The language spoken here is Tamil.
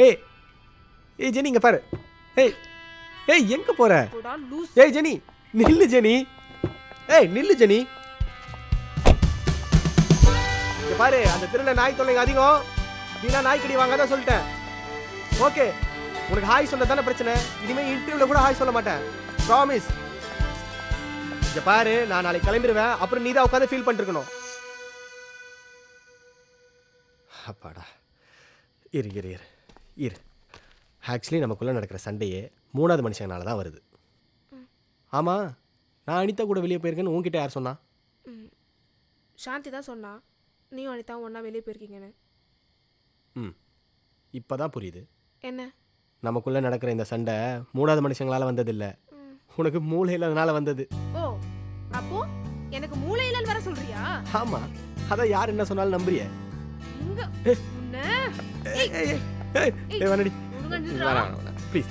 ஏய் ஏய் ஜெனி இங்கே பாரு. ஏய் ஏய் எங்கே போகிற? ஏய் ஜெனி நில்லு ஜெனி. ஏய் நில்லு ஜெனி. இங்கே பாரு, அந்த திருட நாய் தொல்லைங்க அதிகம். நீலாம் நாய்க்கடி வாங்காதான் சொல்லிட்டேன். ஓகே, உனக்கு ஹாய் சொல்ல தானே பிரச்சனை. இனிமேல் இன்டர்வியூவில் கூட ஹாய் சொல்ல மாட்டேன், ப்ராமிஸ். இங்கே பாரு, நான் நாளைக்கு கிளம்பிடுவேன். அப்புறம் நீ தான் உட்காந்து ஃபீல் பண்ணிருக்கணும். அப்பாடா, இரு இரு இரு இரு. ஆக்சுவலி நமக்குள்ளே நடக்கிற சண்டையே 3வது மனுஷங்கனால தான் வருது. ஆமாம், நான் அனிதா கூட வெளியே போயிருக்கேன்னு உன்கிட்ட யார் சொன்னா? சாந்தி தான் சொன்னா. நீயும் அனிதா ஒன்றா வெளியே போயிருக்கீங்கன்னு. இப்போ தான் புரியுது. என்ன? நமக்குள்ளே நடக்கிற இந்த சண்டை 3வது மனுஷங்களால் வந்ததில்லை, உனக்கு மூளை இல்லாதனால வந்தது. ஓ, அப்போ எனக்கு மூளை இல்லைன்னு வர சொல்றியா? ஆமாம், அதான் யார் என்ன சொன்னாலும் நம்புறிய. ப்ளீஸ்.